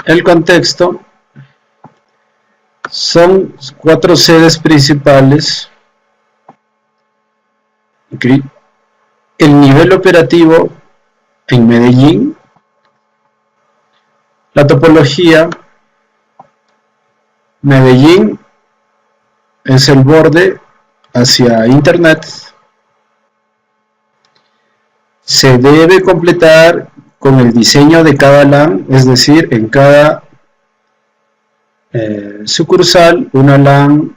el contexto son 4 sedes principales. Okay. El nivel operativo en Medellín, la topología, Medellín es el borde hacia Internet, se debe completar con el diseño de cada LAN, es decir, en cada sucursal, una LAN,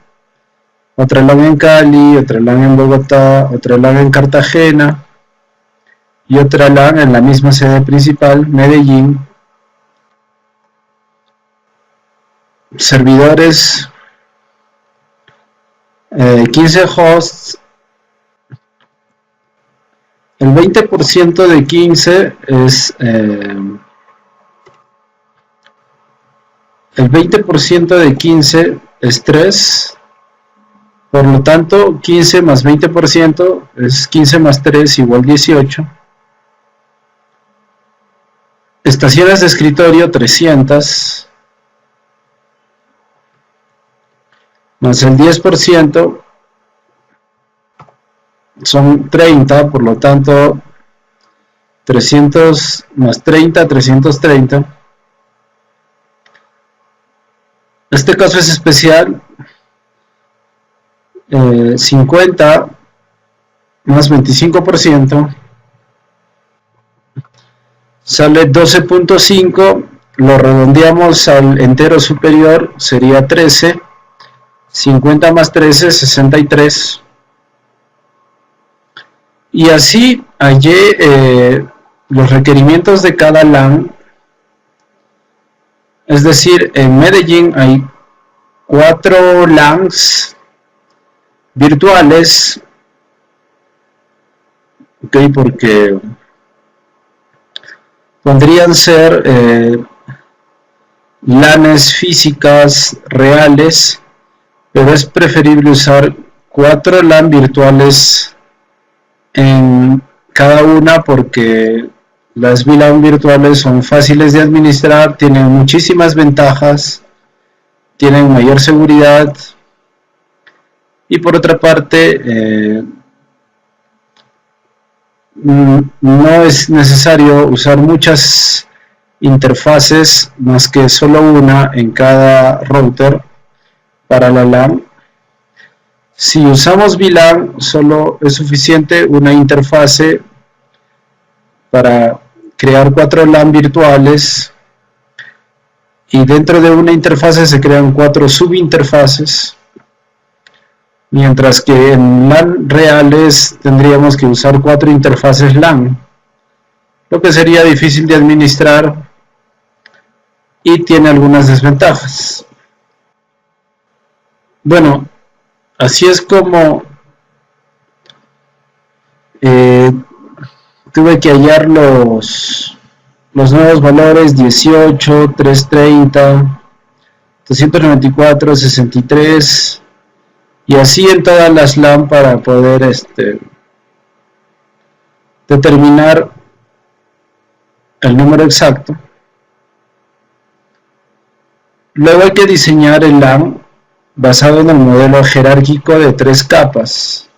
otra LAN en Cali, otra LAN en Bogotá, otra LAN en Cartagena y otra LAN en la misma sede principal, Medellín. Servidores, 15 hosts. El 20% de 15 es el 20% de 15 es 3, por lo tanto 15 más 20% es 15 más 3 igual 18. Estaciones de escritorio 300 más el 10% son 30, por lo tanto 300 más 30, 330. Este caso es especial, 50 más 25% sale 12.5, lo redondeamos al entero superior, sería 13, 50 más 13, 63. Y así hallé los requerimientos de cada LAN, es decir, en Medellín hay 4 LANs virtuales, ok, porque podrían ser LANs físicas reales, pero es preferible usar 4 LAN virtuales en cada una porque las VLAN virtuales son fáciles de administrar, tienen muchísimas ventajas, tienen mayor seguridad y por otra parte no es necesario usar muchas interfaces más que solo una en cada router para la LAN. Si usamos VLAN, solo es suficiente una interfase para crear 4 LAN virtuales y dentro de una interfase se crean 4 subinterfaces, mientras que en LAN reales tendríamos que usar 4 interfaces LAN, lo que sería difícil de administrar y tiene algunas desventajas. Bueno, así es como tuve que hallar los nuevos valores 18, 330, 294, 63 y así en todas las LAN para poder determinar el número exacto. Luego hay que diseñar el LAN basado en el modelo jerárquico de 3 capas.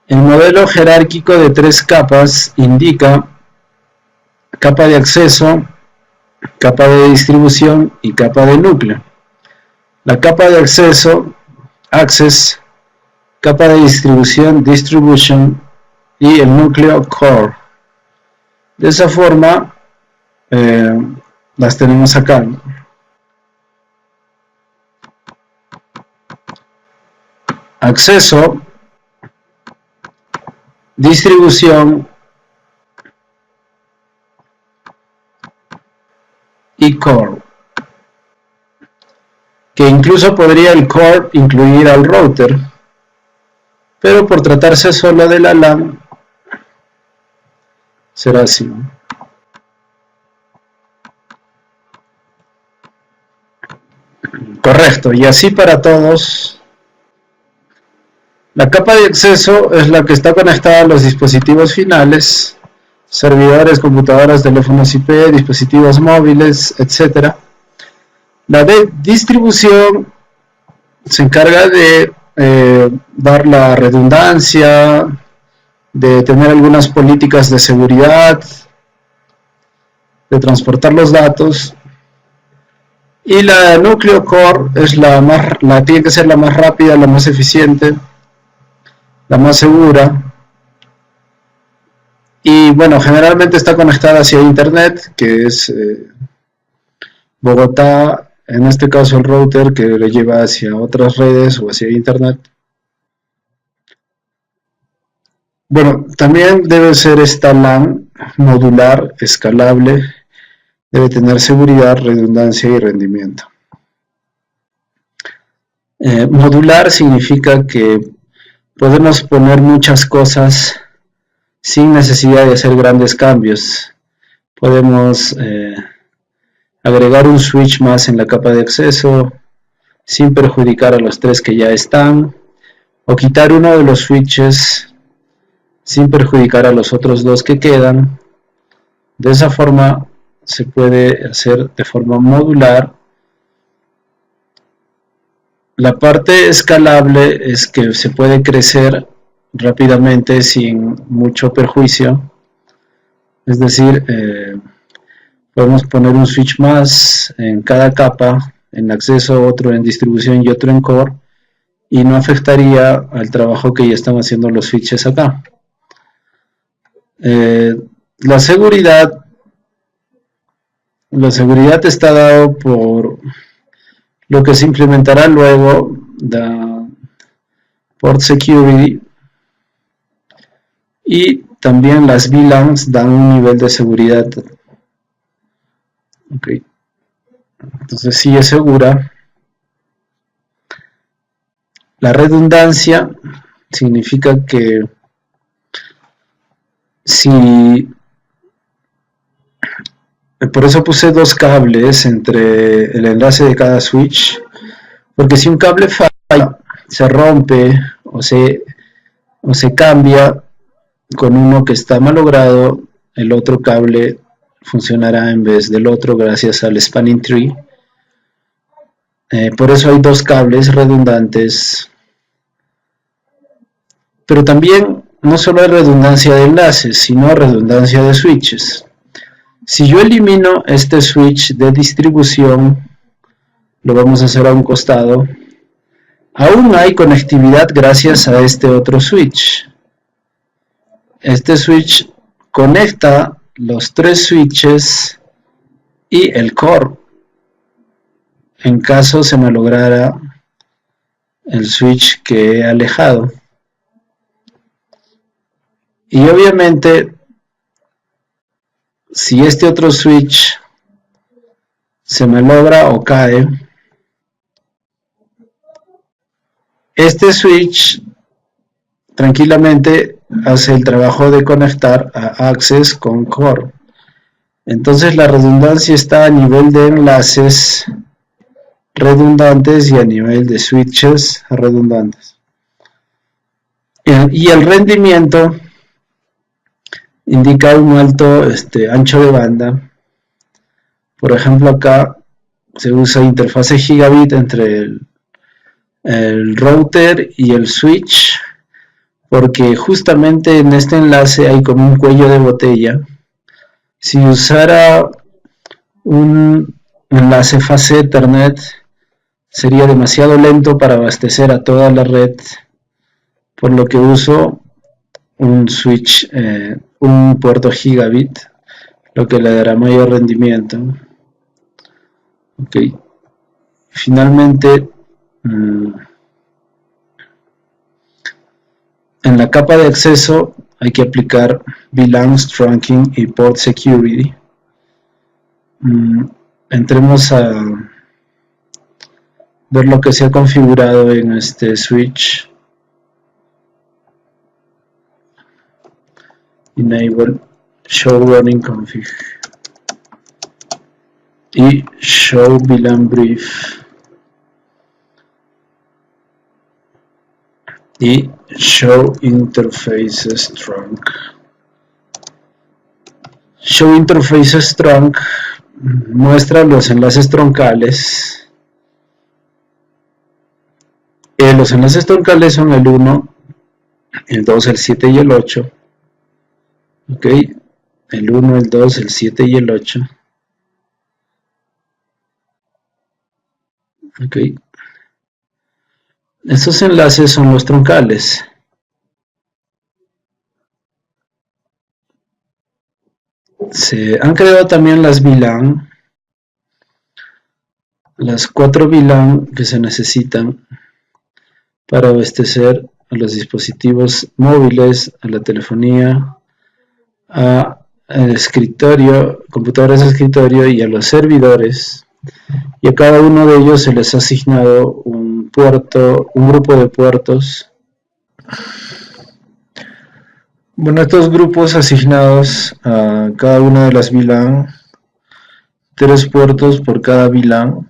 El modelo jerárquico de 3 capas indica capa de acceso, capa de distribución y capa de núcleo. La capa de acceso, access, capa de distribución, distribution y el núcleo, core. De esa forma las tenemos acá. Acceso, distribución y core, que incluso podría el core incluir al router, pero por tratarse solo de la LAN será así. Correcto, y así para todos. La capa de acceso es la que está conectada a los dispositivos finales, servidores, computadoras, teléfonos IP, dispositivos móviles, etc. La distribución se encarga de dar la redundancia, de tener algunas políticas de seguridad, de transportar los datos. Y la núcleo core es tiene que ser la más rápida, la más eficiente, la más segura. Y bueno, generalmente está conectada hacia internet, que es Bogotá, en este caso el router que le lleva hacia otras redes o hacia internet. Bueno, también debe ser esta LAN modular, escalable, debe tener seguridad, redundancia y rendimiento. Modular significa que podemos poner muchas cosas sin necesidad de hacer grandes cambios. Podemos agregar un switch más en la capa de acceso sin perjudicar a los 3 que ya están, o quitar uno de los switches sin perjudicar a los otros 2 que quedan. De esa forma se puede hacer de forma modular. La parte escalable es que se puede crecer rápidamente sin mucho perjuicio, es decir, podemos poner un switch más en cada capa, en acceso, otro en distribución y otro en core, y no afectaría al trabajo que ya están haciendo los switches acá. La seguridad está dado por lo que se implementará luego de Port Security, y también las VLANs dan un nivel de seguridad. Okay. Entonces sí es segura. La redundancia significa que si, por eso puse 2 cables entre el enlace de cada switch, porque si un cable falla, se rompe o se cambia con uno que está malogrado, el otro cable funcionará en vez del otro gracias al spanning tree. Por eso hay 2 cables redundantes. Pero también no solo hay redundancia de enlaces, sino redundancia de switches. Si yo elimino este switch de distribución, lo vamos a hacer a un costado, aún hay conectividad gracias a este otro switch. Este switch conecta los 3 switches y el core, en caso se malograra el switch que he alejado. Y obviamente, si este otro switch se malogra o cae, este switch tranquilamente hace el trabajo de conectar a Access con Core. Entonces la redundancia está a nivel de enlaces redundantes y a nivel de switches redundantes. Y el rendimiento indica un alto ancho de banda. Por ejemplo, acá se usa interfase gigabit entre el router y el switch, porque justamente en este enlace hay como un cuello de botella. Si usara un enlace fase Ethernet, sería demasiado lento para abastecer a toda la red, por lo que uso un switch, un puerto gigabit, lo que le dará mayor rendimiento. Ok, finalmente en la capa de acceso hay que aplicar VLANs, Trunking y Port Security. Entremos a ver lo que se ha configurado en este switch. Enable Show Running Config y Show VLAN Brief y Show Interfaces Trunk. Show Interfaces Trunk muestra los enlaces troncales. Los enlaces troncales son el 1, el 2, el 7 y el 8. Ok, el 1, el 2, el 7 y el 8. Ok, estos enlaces son los troncales. Se han creado también las VLAN, las 4 VLAN que se necesitan para abastecer a los dispositivos móviles, a la telefonía, al escritorio, computadoras de escritorio y a los servidores. Y a cada uno de ellos se les ha asignado un puerto, un grupo de puertos. Bueno, estos grupos asignados a cada una de las VLAN, 3 puertos por cada VLAN.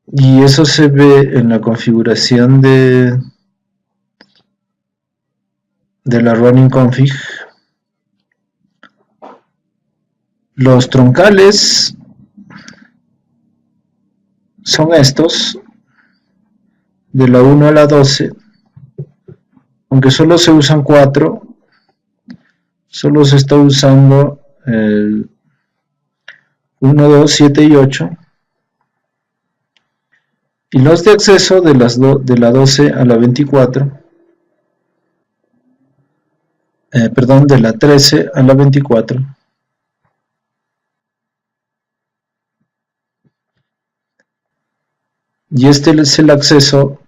Y eso se ve en la configuración de la running config. Los troncales son estos, de la 1 a la 12, aunque solo se usan 4, solo se está usando el 1, 2, 7 y 8. Y los de acceso de la 12 a la 24, de la 13 a la 24. Y este es el acceso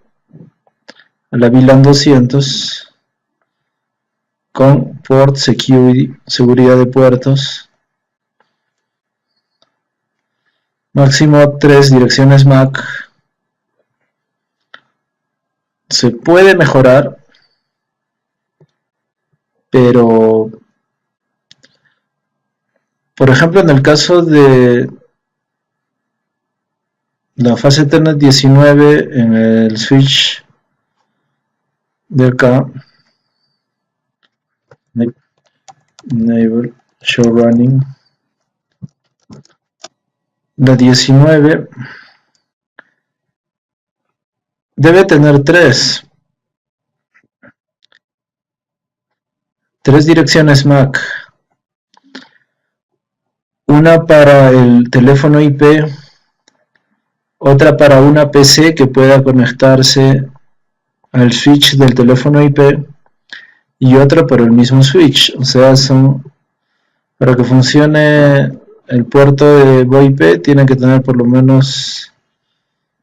a la VLAN 200 con Port Security, seguridad de puertos. Máximo 3 direcciones MAC. Se puede mejorar, pero por ejemplo en el caso de la fase Ethernet 19 en el switch de acá, Enable Show Running, la 19 debe tener 3 direcciones MAC, una para el teléfono IP, otra para una PC que pueda conectarse al switch del teléfono IP y otra para el mismo switch. O sea, para que funcione el puerto de VoIP tiene que tener por lo menos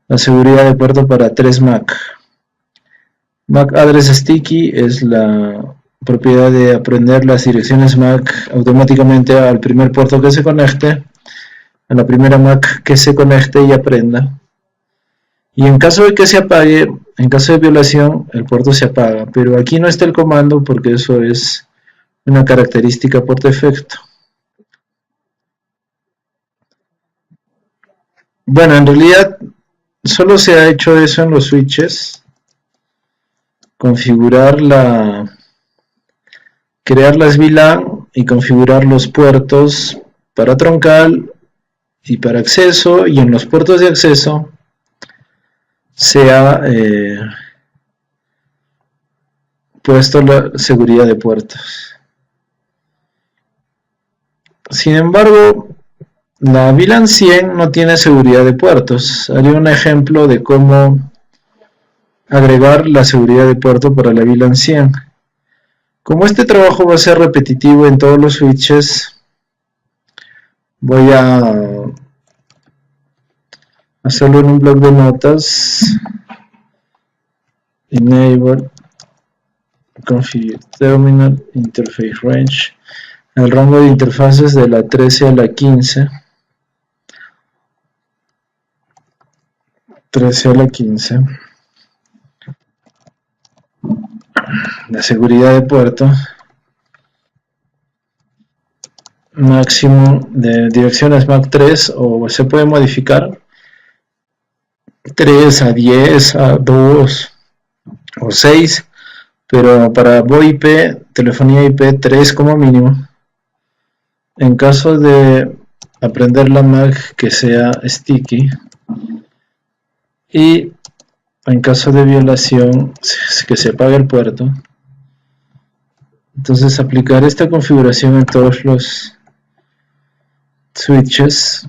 la seguridad de puerto para 3 MAC. MAC Address Sticky es la propiedad de aprender las direcciones MAC automáticamente al primer puerto que se conecte, a la primera MAC que se conecte y aprenda. Y en caso de que se apague, en caso de violación, el puerto se apaga. Pero aquí no está el comando porque eso es una característica por defecto. Bueno, en realidad solo se ha hecho eso en los switches. Crear las VLAN y configurar los puertos para troncal y para acceso, y en los puertos de acceso se ha puesto la seguridad de puertos. Sin embargo, la VLAN 100 no tiene seguridad de puertos. Haré un ejemplo de cómo agregar la seguridad de puerto para la VLAN 100. Como este trabajo va a ser repetitivo en todos los switches, voy a hacerlo en un bloc de notas. Enable Configure Terminal Interface Range. El rango de interfaces de la 13 a la 15. 13 a la 15. La seguridad de puerto. Máximo de direcciones MAC 3, o se puede modificar 3 a 10 a 2 o 6 pero para VoIP, telefonía IP 3 como mínimo. En caso de aprender la MAC, que sea sticky, y en caso de violación, que se apague el puerto. Entonces aplicar esta configuración en todos los switches.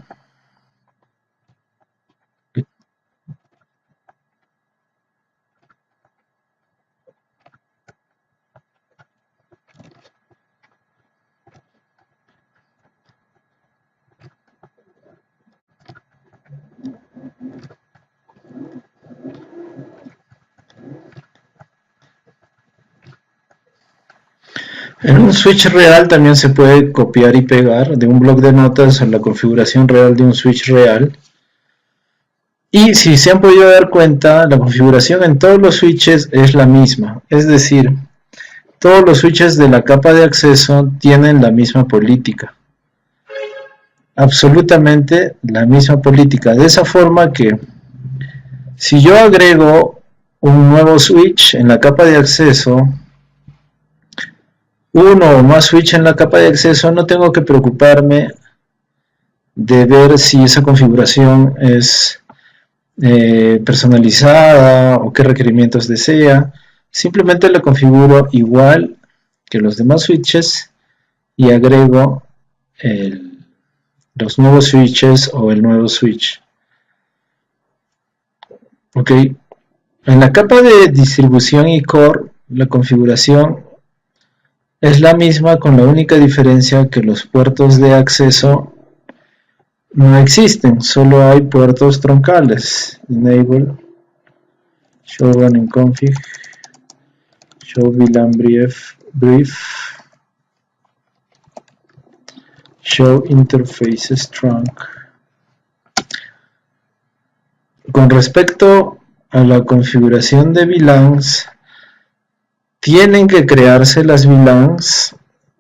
En un switch real también se puede copiar y pegar de un bloc de notas a la configuración real de un switch real. Y si se han podido dar cuenta, la configuración en todos los switches es la misma. Es decir, todos los switches de la capa de acceso tienen la misma política. Absolutamente la misma política. De esa forma que si yo agrego un nuevo switch en la capa de acceso, uno o más switch en la capa de acceso, no tengo que preocuparme de ver si esa configuración es personalizada o qué requerimientos desea. Simplemente la configuro igual que los demás switches y agrego los nuevos switches o el nuevo switch. Ok, en la capa de distribución y core, la configuración es la misma, con la única diferencia que los puertos de acceso no existen, solo hay puertos troncales. Enable, show running config, show VLAN brief, show interfaces trunk. Con respecto a la configuración de VLANs, tienen que crearse las VLANs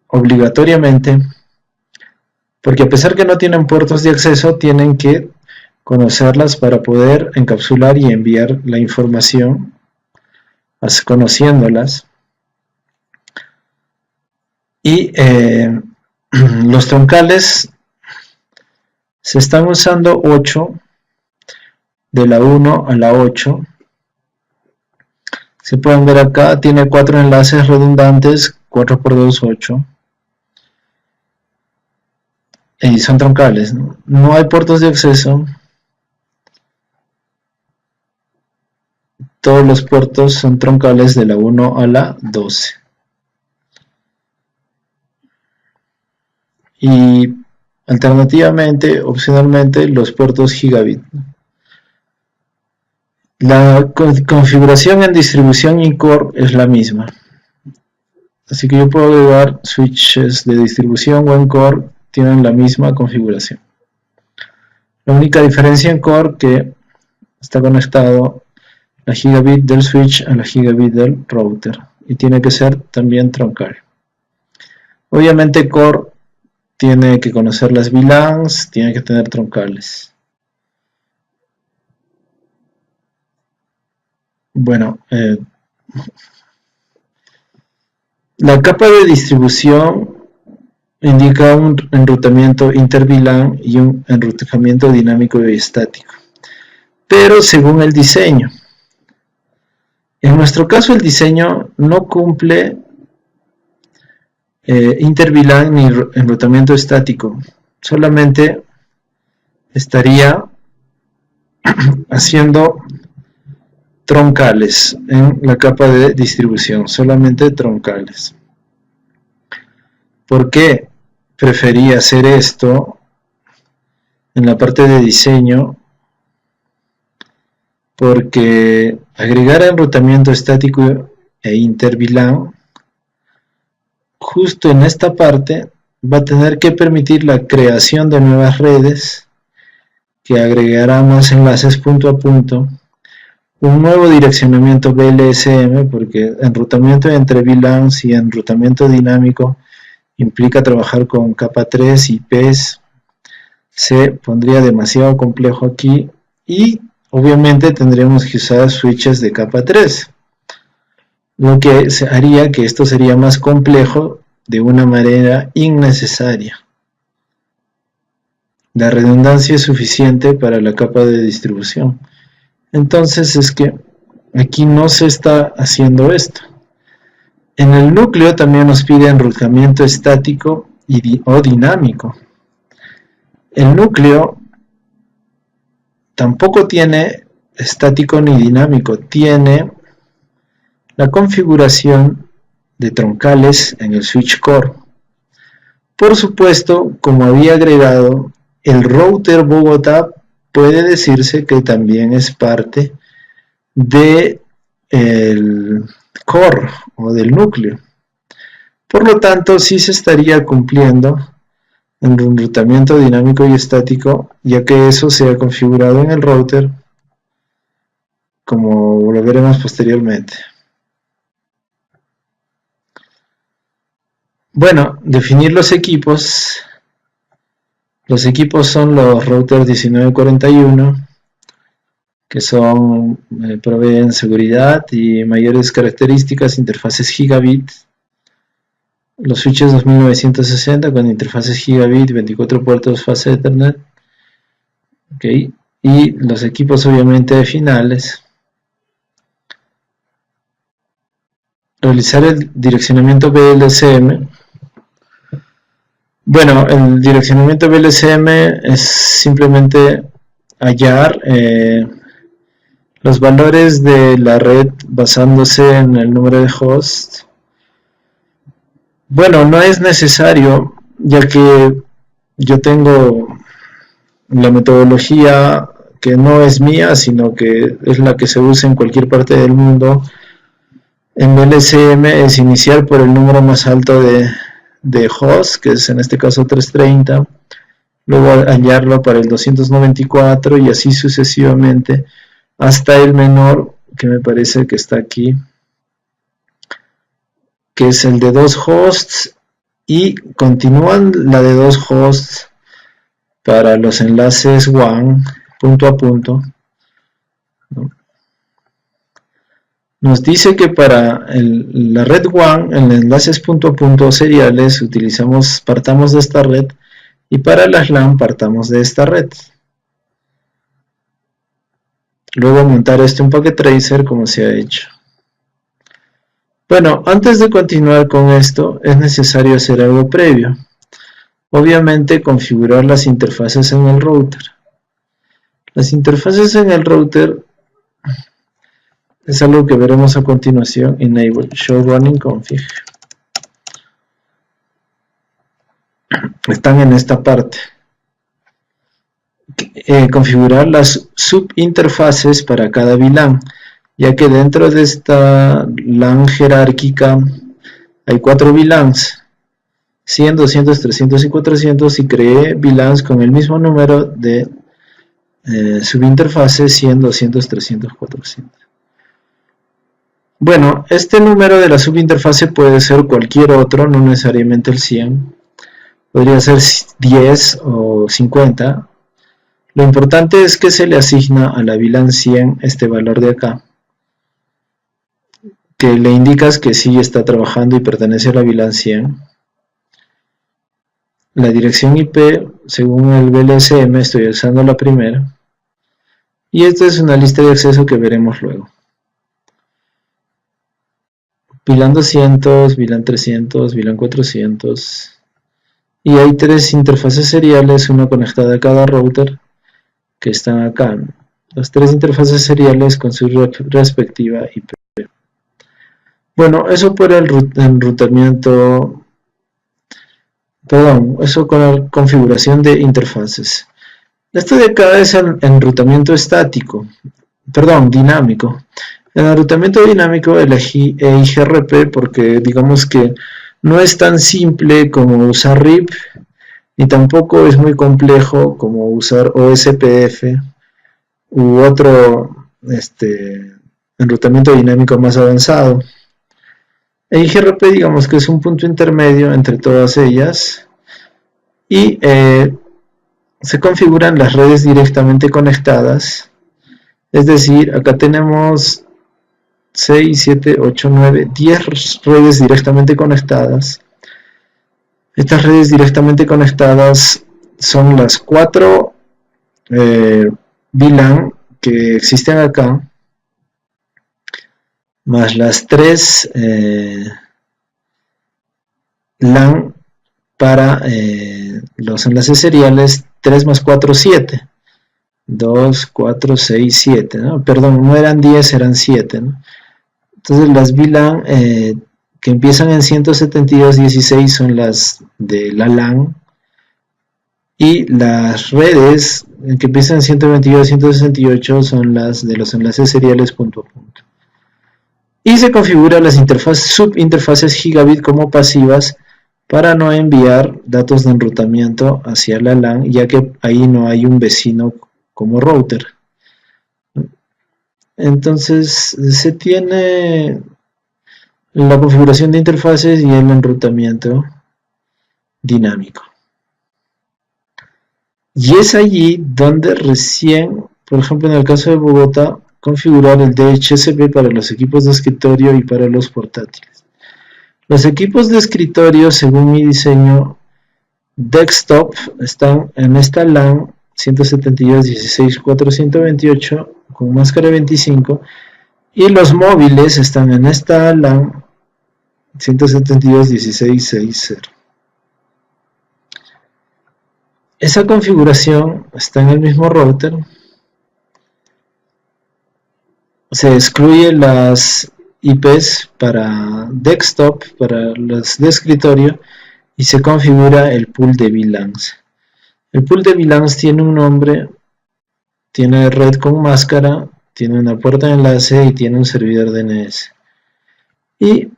obligatoriamente, porque a pesar que no tienen puertos de acceso, tienen que conocerlas para poder encapsular y enviar la información, conociéndolas. Y los troncales se están usando 8, de la 1 a la 8. Se pueden ver acá, tiene 4 enlaces redundantes, 4 por 2, 8. Y son troncales, ¿no? No hay puertos de acceso. Todos los puertos son troncales de la 1 a la 12. Y alternativamente, opcionalmente, los puertos gigabit. La configuración en distribución y core es la misma. Así que yo puedo agregar switches de distribución o en core, tienen la misma configuración. La única diferencia en core que está conectado la gigabit del switch a la gigabit del router. Y tiene que ser también troncal. Obviamente core tiene que conocer las VLANs, tiene que tener troncales. Bueno, la capa de distribución indica un enrutamiento inter-VLAN y un enrutamiento dinámico y estático, pero según el diseño. En nuestro caso el diseño no cumple inter-VLAN ni enrutamiento estático, solamente estaría haciendo troncales en la capa de distribución, solamente troncales. ¿Por qué preferí hacer esto en la parte de diseño? Porque agregar enrutamiento estático e inter-VLAN justo en esta parte va a tener que permitir la creación de nuevas redes que agregará más enlaces punto a punto, un nuevo direccionamiento VLSM, porque enrutamiento entre VLANs y enrutamiento dinámico implica trabajar con capa 3 IPs, se pondría demasiado complejo aquí y obviamente tendríamos que usar switches de capa 3. lo que haría que esto sería más complejo de una manera innecesaria. La redundancia es suficiente para la capa de distribución. Entonces es que aquí no se está haciendo esto. En el núcleo también nos pide enrutamiento estático o dinámico. El núcleo tampoco tiene estático ni dinámico, tiene la configuración de troncales en el switch core. Por supuesto, como había agregado, el router Bogotá puede decirse que también es parte del core o del núcleo. Por lo tanto, sí se estaría cumpliendo el enrutamiento dinámico y estático, ya que eso se ha configurado en el router, como lo veremos posteriormente. Bueno, definir los equipos. Los equipos son los routers 1941, que proveen seguridad y mayores características, interfaces gigabit. Los switches 2960 con interfaces gigabit, 24 puertos fase Ethernet. Okay. Y los equipos obviamente finales. Realizar el direccionamiento VLCM. Bueno, el direccionamiento VLCM es simplemente hallar los valores de la red basándose en el número de hosts. Bueno, no es necesario, ya que yo tengo la metodología que no es mía, sino que es la que se usa en cualquier parte del mundo. En VLCM es iniciar por el número más alto de host, que es en este caso 330, luego hallarlo para el 294 y así sucesivamente hasta el menor, que me parece que está aquí, que es el de 2 hosts, y continúan la de 2 hosts para los enlaces WAN punto a punto, ¿no? Nos dice que para la red WAN, en enlaces punto a punto seriales, partamos de esta red, y para las LAN partamos de esta red. Luego montar un packet tracer como se ha hecho. Bueno, antes de continuar con esto, es necesario hacer algo previo. Obviamente, configurar las interfaces en el router. Las interfaces en el router es algo que veremos a continuación. Enable show running config. Están en esta parte. Configurar las subinterfaces para cada VLAN, ya que dentro de esta LAN jerárquica hay 4 VLANs, 100, 200, 300 y 400, y creé VLANs con el mismo número de subinterfaces, 100, 200, 300, 400. Bueno, este número de la subinterfase puede ser cualquier otro, no necesariamente el 100. Podría ser 10 o 50. Lo importante es que se le asigna a la VLAN 100 este valor de acá, que le indicas que sí está trabajando y pertenece a la VLAN 100. La dirección IP, según el VLCM, estoy usando la primera. Y esta es una lista de acceso que veremos luego. VLAN 200, VLAN 300, VLAN 400. Y hay 3 interfaces seriales, una conectada a cada router, que están acá. Las 3 interfaces seriales con su respectiva IP. Bueno, eso por el enrutamiento. Perdón, eso con la configuración de interfaces. Esto de acá es el enrutamiento dinámico. En el enrutamiento dinámico elegí EIGRP porque digamos que no es tan simple como usar RIP, ni tampoco es muy complejo como usar OSPF u otro enrutamiento dinámico más avanzado. EIGRP digamos que es un punto intermedio entre todas ellas y se configuran las redes directamente conectadas. Es decir, acá tenemos 6, 7, 8, 9, 10 redes directamente conectadas. Estas redes directamente conectadas son las 4 VLAN que existen acá, más las 3 LAN para los enlaces seriales. 3 más 4, 7. 2, 4, 6, 7, ¿no? Perdón, no eran 10, eran 7, ¿no? Entonces las VLAN que empiezan en 172.16 son las de la LAN, y las redes que empiezan en 122, 168 son las de los enlaces seriales punto a punto. Y se configura las subinterfaces gigabit como pasivas para no enviar datos de enrutamiento hacia la LAN, ya que ahí no hay un vecino como router. Entonces se tiene la configuración de interfaces y el enrutamiento dinámico. Y es allí donde recién, por ejemplo en el caso de Bogotá, configurar el DHCP para los equipos de escritorio y para los portátiles. Los equipos de escritorio, según mi diseño desktop, están en esta LAN 172.16.428 con máscara 25, y los móviles están en esta LAN 172.16.6.0. Esa configuración está en el mismo router. Se excluye las IPs para desktop, para las de escritorio, y se configura el pool de VLANs. El pool de VLANs tiene un nombre, tiene red con máscara, tiene una puerta de enlace y tiene un servidor DNS. Y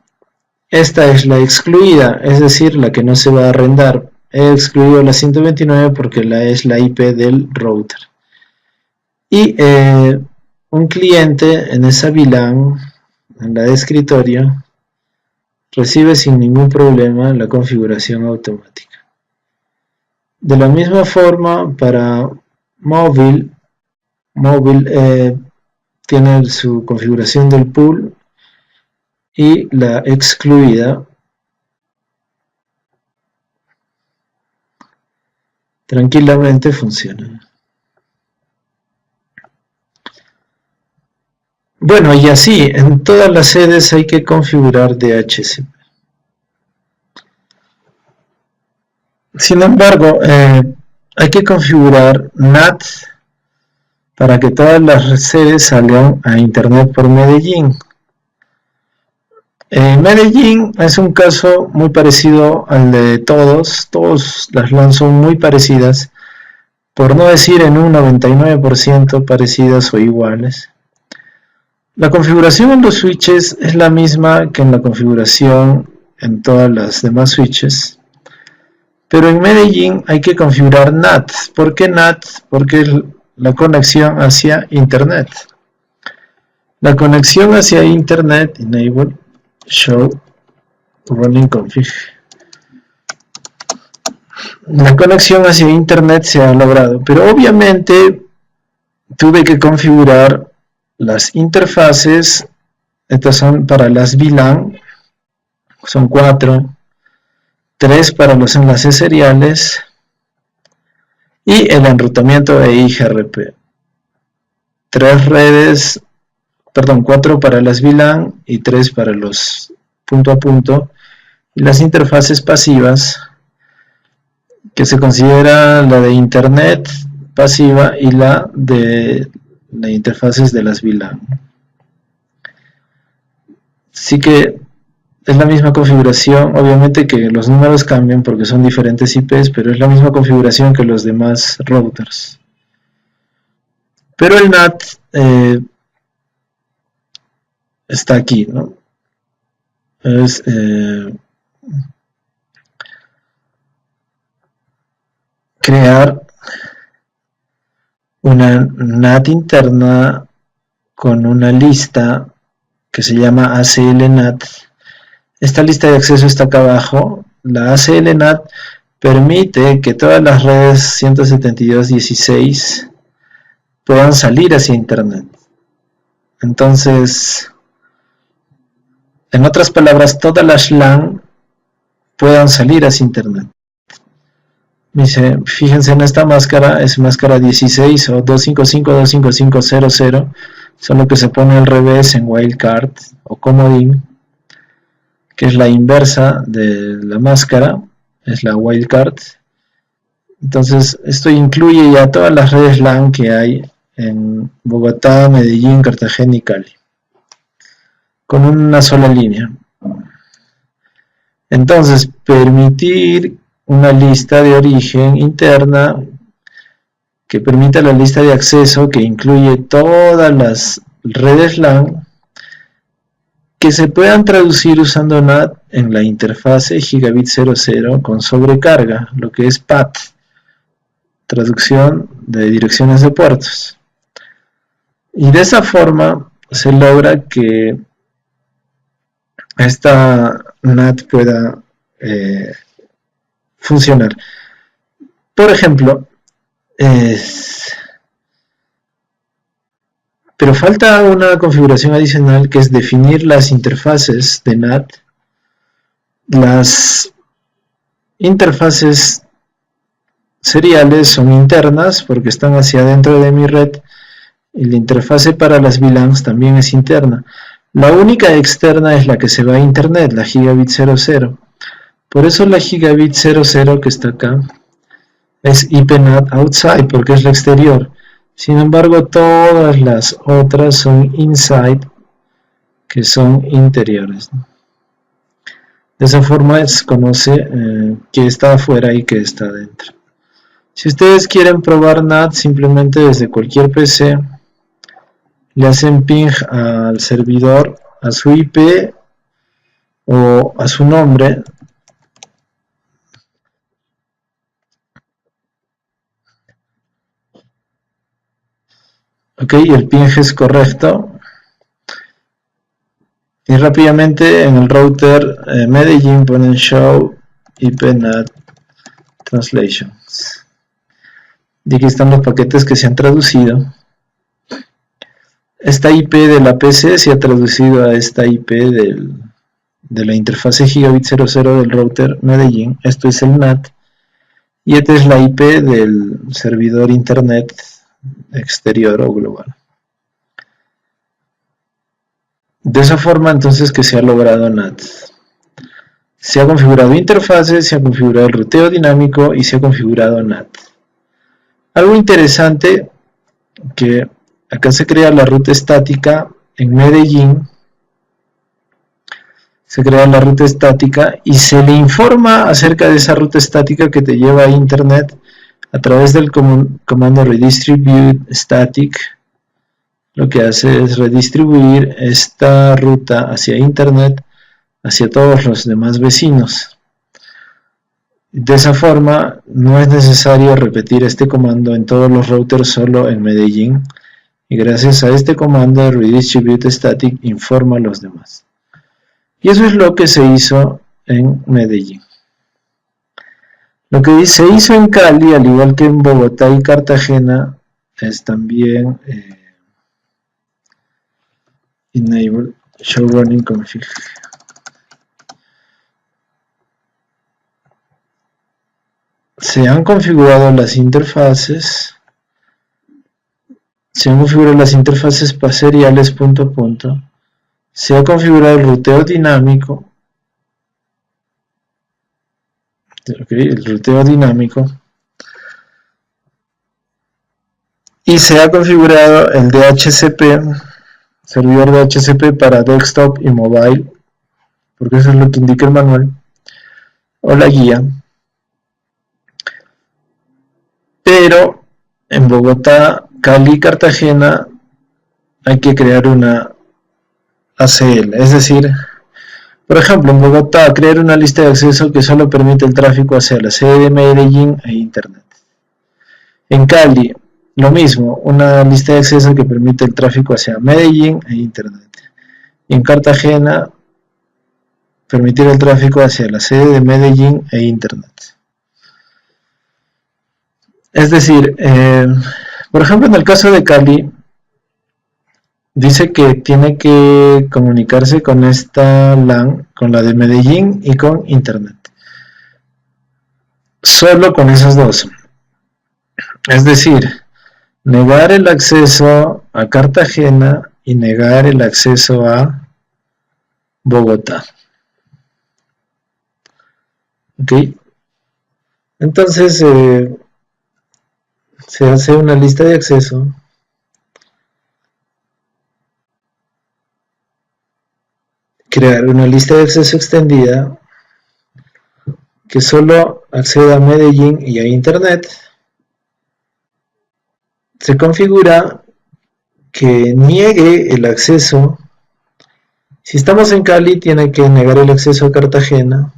esta es la excluida, es decir, la que no se va a arrendar. He excluido la 129 porque es la IP del router. Y un cliente en esa VLAN, en la de escritorio, recibe sin ningún problema la configuración automática. De la misma forma, para móvil tiene su configuración del pool y la excluida tranquilamente funciona. Bueno, y así, en todas las sedes hay que configurar DHCP. Sin embargo, hay que configurar NAT para que todas las sedes salgan a internet por Medellín. Medellín es un caso muy parecido al de todas las LAN son muy parecidas, por no decir en un 99% parecidas o iguales. La configuración en los switches es la misma que en la configuración en todas las demás switches, pero en Medellín hay que configurar NAT. ¿Por qué NAT? Porque es la conexión hacia internet. La conexión hacia internet, enable show running config. La conexión hacia internet se ha logrado, pero obviamente tuve que configurar las interfaces. Estas son para las VLAN, son 4, 3 para los enlaces seriales y el enrutamiento de IGRP. 4 para las VLAN y 3 para los punto a punto, y las interfaces pasivas, que se considera la de internet pasiva y la de las interfaces de las VLAN. Así que es la misma configuración, obviamente que los números cambian porque son diferentes IPs, pero es la misma configuración que los demás routers. Pero el NAT está aquí, ¿no? Es crear una NAT interna con una lista que se llama ACL-NAT. Esta lista de acceso está acá abajo. La ACL-NAT permite que todas las redes 172.16 puedan salir hacia internet. Entonces, En otras palabras, todas las LAN puedan salir hacia internet. Dice, fíjense en esta máscara, es máscara 16 o 255.255.00, solo que se pone al revés en wildcard o comodín, que es la inversa de la máscara, es la wildcard. Entonces, esto incluye ya todas las redes LAN que hay en Bogotá, Medellín, Cartagena y Cali, con una sola línea. Entonces, permitir una lista de origen interna que permita la lista de acceso que incluye todas las redes LAN que se puedan traducir usando NAT en la interfase gigabit 00 con sobrecarga, lo que es PAT, traducción de direcciones de puertos. Y de esa forma se logra que esta NAT pueda funcionar. Por ejemplo, pero falta una configuración adicional que es definir las interfaces de NAT. Las interfaces seriales son internas porque están hacia adentro de mi red y la interfase para las VLANs también es interna. La única externa es la que se va a internet, la gigabit 00. Por eso la gigabit 00 que está acá es IP NAT outside porque es la exterior. Sin embargo, todas las otras son inside, que son interiores. De esa forma se conoce que está afuera y que está adentro. Si ustedes quieren probar NAT, simplemente desde cualquier PC le hacen ping al servidor, a su IP o a su nombre. Ok, el ping es correcto. Y rápidamente en el router Medellín ponen show IP NAT translations. Y aquí están los paquetes que se han traducido. Esta IP de la PC se ha traducido a esta IP de la interfase gigabit 00 del router Medellín. Esto es el NAT. Y esta es la IP del servidor internet exterior o global. De esa forma entonces que se ha logrado NAT. Se ha configurado interfaces, se ha configurado el ruteo dinámico y se ha configurado NAT. Algo interesante que acá se crea la ruta estática en Medellín. Se crea la ruta estática y se le informa acerca de esa ruta estática que te lleva a internet a través del comando redistribute static. Lo que hace es redistribuir esta ruta hacia internet hacia todos los demás vecinos. De esa forma no es necesario repetir este comando en todos los routers, solo en Medellín, y gracias a este comando redistribute static informa a los demás. Y eso es lo que se hizo en Medellín. Lo que se hizo en Cali, al igual que en Bogotá y Cartagena, es también enable show running config. Se han configurado las interfaces. Se han configurado las interfaces seriales punto a punto. Se ha configurado el ruteo dinámico. Okay, el ruteo dinámico. Y se ha configurado el DHCP, servidor DHCP para desktop y mobile, porque eso es lo que indica el manual o la guía. Pero en Bogotá, Cali y Cartagena hay que crear una ACL, es decir, por ejemplo, en Bogotá, crear una lista de acceso que solo permite el tráfico hacia la sede de Medellín e Internet. En Cali, lo mismo, una lista de acceso que permite el tráfico hacia Medellín e Internet. Y en Cartagena, permitir el tráfico hacia la sede de Medellín e Internet. Es decir, por ejemplo, en el caso de Cali, Dice que tiene que comunicarse con esta LAN, con la de Medellín y con Internet. Solo con esas dos. Es decir, negar el acceso a Cartagena y negar el acceso a Bogotá. ¿Ok? Entonces se hace una lista de acceso. Crear una lista de acceso extendida que solo acceda a Medellín y a Internet. Se configura que niegue el acceso. Si estamos en Cali, tiene que negar el acceso a Cartagena.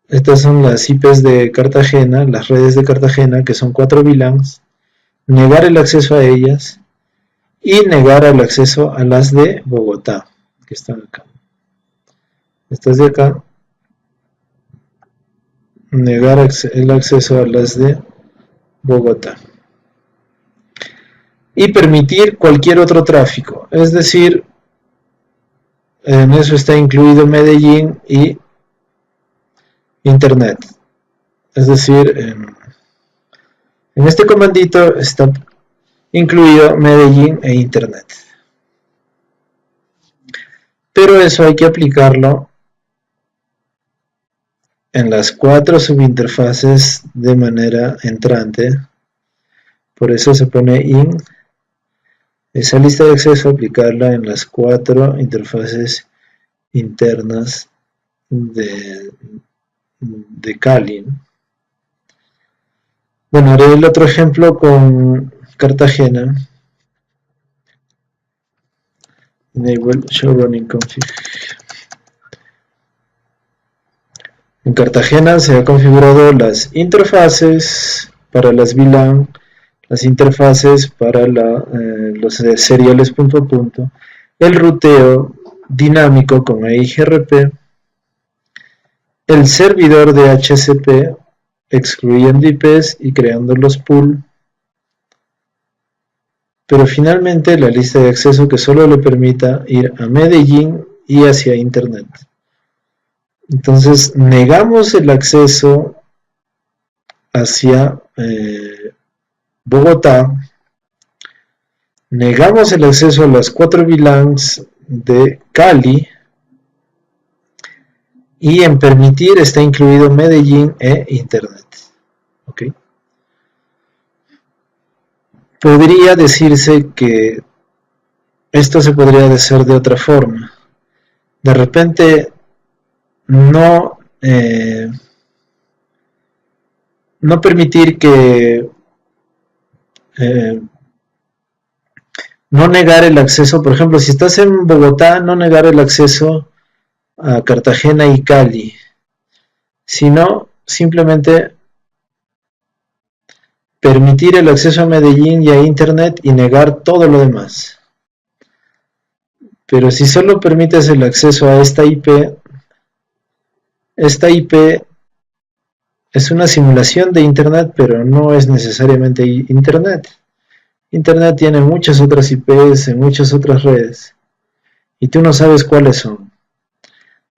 Estas son las IPs de Cartagena, las redes de Cartagena, que son 4 VLANs. Negar el acceso a ellas y negar el acceso a las de Bogotá, que están acá. Estas de acá, negar el acceso a las de Bogotá. Y permitir cualquier otro tráfico, es decir, en eso está incluido Medellín y Internet. Es decir, en este comandito está incluido Medellín e Internet. Pero eso hay que aplicarlo en las 4 subinterfaces de manera entrante. Por eso se pone in. Esa lista de acceso, aplicarla en las 4 interfaces internas de Kali. Bueno, haré el otro ejemplo con Cartagena. Enable show running config. En Cartagena se ha configurado las interfaces para las VLAN, las interfaces para los seriales punto a punto, el ruteo dinámico con EIGRP, el servidor de HCP, excluyendo IPs y creando los pool, pero finalmente la lista de acceso que solo le permita ir a Medellín y hacia Internet. Entonces negamos el acceso hacia Bogotá, negamos el acceso a las 4 VLANs de Cali y en permitir está incluido Medellín e Internet. ¿Okay? Podría decirse que esto se podría hacer de otra forma. De repente no permitir que no negar el acceso, por ejemplo, si estás en Bogotá, no negar el acceso a Cartagena y Cali, sino simplemente permitir el acceso a Medellín y a Internet y negar todo lo demás. Pero si solo permites el acceso a esta IP es una simulación de Internet, pero no es necesariamente Internet. Internet tiene muchas otras IPs en muchas otras redes y tú no sabes cuáles son.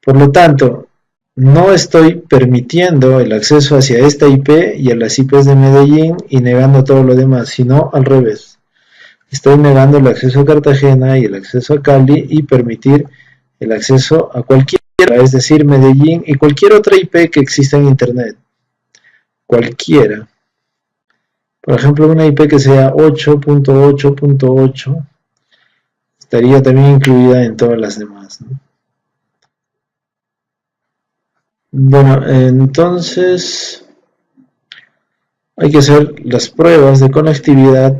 Por lo tanto, no estoy permitiendo el acceso hacia esta IP y a las IPs de Medellín y negando todo lo demás, sino al revés. Estoy negando el acceso a Cartagena y el acceso a Cali y permitir el acceso a cualquiera, es decir, Medellín y cualquier otra IP que exista en Internet. Cualquiera. Por ejemplo, una IP que sea 8.8.8 estaría también incluida en todas las demás, ¿no? Bueno, entonces hay que hacer las pruebas de conectividad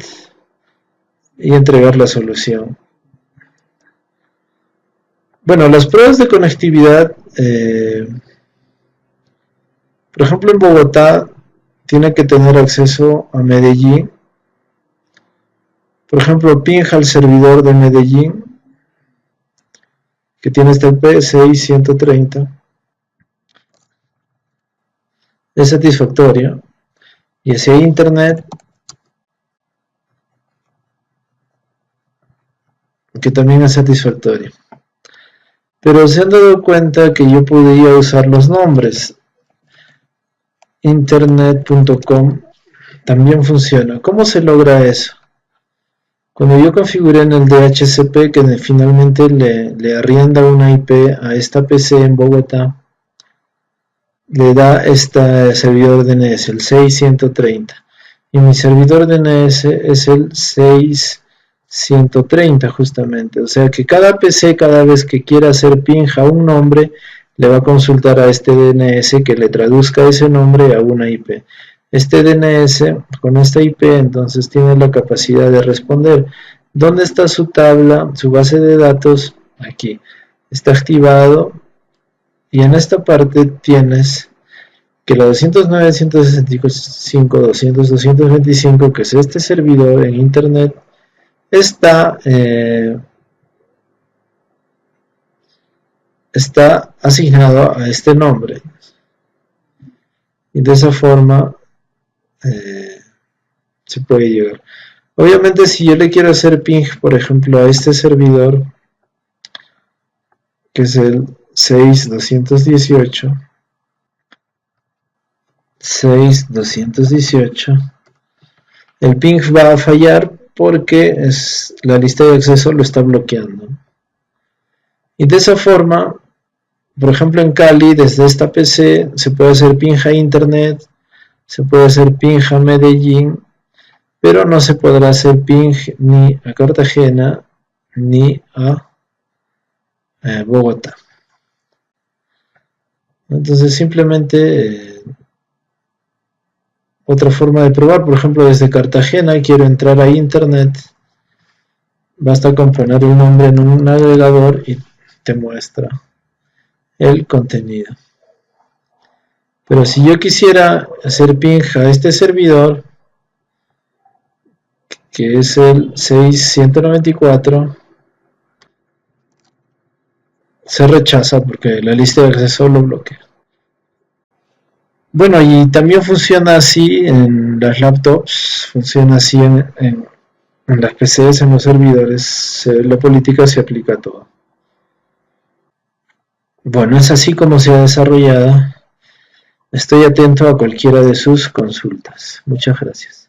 y entregar la solución. Bueno, las pruebas de conectividad, por ejemplo, en Bogotá tiene que tener acceso a Medellín. Por ejemplo, pinja al servidor de Medellín, que tiene este IP 6130. Es satisfactorio. Y hacia Internet que también es satisfactorio. Pero se han dado cuenta que yo podría usar los nombres. Internet.com también funciona. ¿Cómo se logra eso? Cuando yo configuré en el DHCP que finalmente le arrienda una IP a esta PC en Bogotá, le da este servidor DNS, el 6130. Y mi servidor DNS es el 6130 justamente. O sea que cada PC, cada vez que quiera hacer ping a un nombre, le va a consultar a este DNS que le traduzca ese nombre a una IP. Este DNS con esta IP entonces tiene la capacidad de responder. ¿Dónde está su tabla, su base de datos? Aquí. Está activado y en esta parte tienes que la 209.165.200.225, que es este servidor en internet, está asignado a este nombre. Y de esa forma se puede llegar. Obviamente, si yo le quiero hacer ping, por ejemplo, a este servidor, que es el 6.218, el ping va a fallar porque la lista de acceso lo está bloqueando. Y de esa forma, por ejemplo, en Cali, desde esta PC, se puede hacer ping a internet, se puede hacer ping a Medellín, pero no se podrá hacer ping ni a Cartagena ni a Bogotá. Entonces simplemente otra forma de probar, por ejemplo, desde Cartagena quiero entrar a internet, basta con poner un nombre en un navegador y te muestra el contenido. Pero si yo quisiera hacer ping a este servidor, que es el 6194, se rechaza porque la lista de acceso lo bloquea. Bueno, y también funciona así en las laptops, funciona así en las PCs, en los servidores, la política se aplica a todo. Bueno, es así como se ha desarrollado. Estoy atento a cualquiera de sus consultas. Muchas gracias.